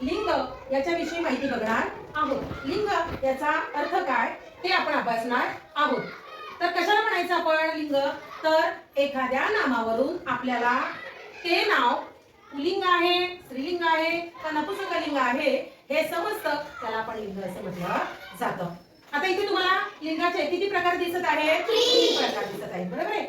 लिंग याच्याविषयी माहिती बघणार आहोत. लिंग याचा अर्थ काय ते आपण अभ्यासणार आहोत. तर कशाला म्हणायचं आपण लिंग? तर एखाद्या नामावरून आपल्याला ते नाव पुल्लिंग आहे, स्त्रीलिंग आहे का नपुंसकलिंग आहे हे समजतं, त्याला आपण लिंग असं म्हटलं जातं. आता इथे तुम्हाला लिंगाचे किती प्रकार दिसत आहेत? 3 प्रकार दिसत आहेत, बरोबर आहे.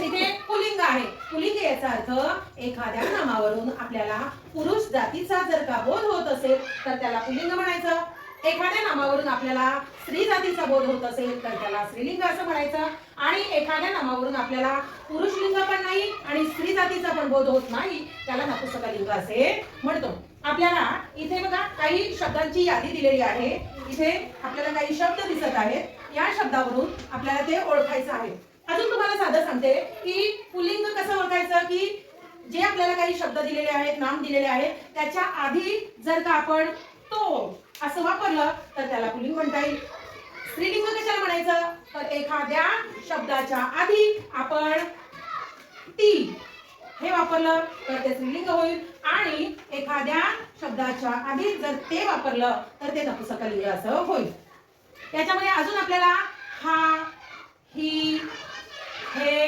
इथे पुल्लिंग आहे. पुल्लिंग याचा अर्थ एखाद्या नामावरून आपल्याला पुरुष जातीचा जर का बोध होत असेल तर त्याला पुल्लिंग म्हणायचं. एखाद्या नामावरून आपल्याला स्त्री जातीचा बोध होत असेल तर त्याला स्त्रीलिंग असं म्हणायचं. आणि एखाद्या नामावरून आपल्याला पुरुष लिंग पण नाही आणि स्त्री जातीचा पण बोध होत नाही, त्याला नपुंसकलिंग असे म्हणतो. आपल्याला इथे बघा काही शब्दांची यादी दिलेली आहे. इथे आपल्याला काही शब्द दिसत आहेत. या शब्दावरून आपल्याला ते ओळखायचं आहे. अजून तुम्हाला साधं सांगते की पुल्लिंग कसं ओळखायचं, की जे आपल्याला काही शब्द दिलेले आहेत, नाम दिलेले आहेत, त्याच्या आधी जर का आपण तो असं वापरलं तर त्याला पुल्लिंग म्हणता येईल. स्त्रीलिंग कशाला म्हणायचं? तर एखाद्या शब्दाच्या आधी आपण ती हे वापरलं तर ते स्त्रीलिंग होईल आणि एखाद्या शब्दाच्या आधी जर ते वापरलं तर ते नपुंसकलिंग असं होईल. याच्यामध्ये अजून आपल्याला हा, ही, हे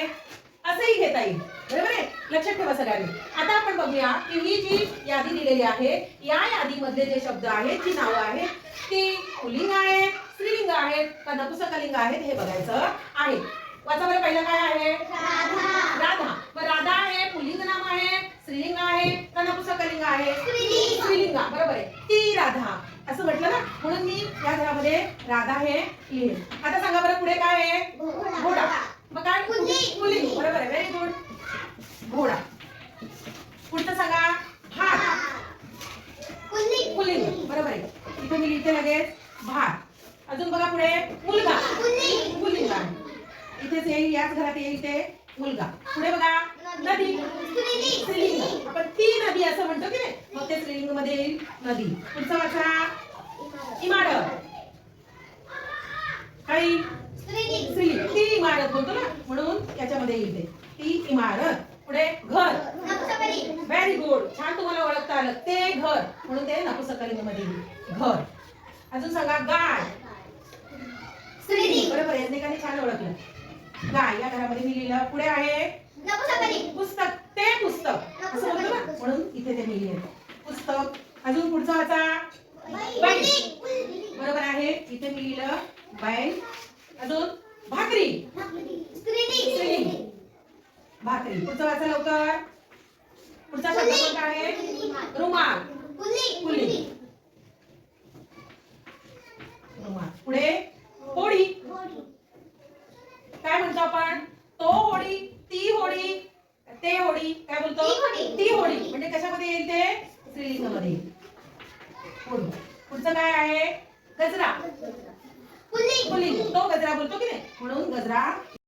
असंही घेता येईल, बरोबर आहे. लक्षात ठेवा सगळ्यांनी. आता आपण बघूया की ही जी यादी दिलेली आहे, या यादीमधले जे शब्द आहेत, जी नावं आहेत, ती पुल्लिंग आहेत, स्त्रीलिंग आहेत का नपुंसकलिंग आहेत हे बघायचं आहे. वाचा बरं. पहिलं काय आहे? राधा. मग राधा आहे पुल्लिंग नाम आहे, स्त्रीलिंग आहे का नपुंसकलिंग आहे? स्त्रीलिंग. बरोबर आहे. ती राधा असं म्हटलं ना, म्हणून मी या घरामध्ये राधा हे लिहिले. आता सांगा बरं पुढे काय आहे? घोडा. मग काय? पुल्लिंग. बरोबर आहे. Very good. घोडा. पुढचं सांगा. भात. पुल्लिंग. बरोबर आहे. इथे मी लिहिते लगेच भात. अजून बघा पुढे मुलगा. पुल्लिंग आहे. इथेच येईल, याच घरात येईल ते मुलगा. पुढे बघा नदी. स्त्रीलिंग. आपण ती नदी असं म्हणतो की नाही, मग ते स्त्रीलिंग मध्ये येईल नदी. पुढचं वाचा. इमारत. काही स्त्रीलिंग. ती इमारत बोलतो ना, म्हणून याच्यामध्ये येईल ते ती इमारत. पुढे घर. Very good. छान, तुम्हाला ओळखता आलं. ते घर, म्हणून ते नपुंसकलिंग मध्ये येईल घर. अजून सांगा गाय. बरोबर आहे. एकमेकांनी छान ओळखलं. गाय या घरामध्ये मी लिहिलं. पुढे आहे पुस्तक. ते पुस्तक असं बोलतो ना, म्हणून इथे ते मी लिहिलं पुस्तक. अजून पुढचा वाचा. बैल. बरोबर आहे. इथे मी लिहिलं बैल. अजून भाकरी. स्त्रीलिंग. भाकरी. पुढचा वाचा लवकर. पुढचा शब्द कोणता आहे? रुमाल. पुल्लिंग. रुमाल. पुढे होडी. काय म्हणतो आपण? तो होडी, ती होडी, ते होडी. काय बोलतो? ती होडी. म्हणजे कशामध्ये येईल ते? स्त्रीलिंग मध्ये येईल. होडी. पुढचं काय आहे? गजरा. पुल्लिंग. तो गजरा बोलतो की नाही, म्हणून गजरा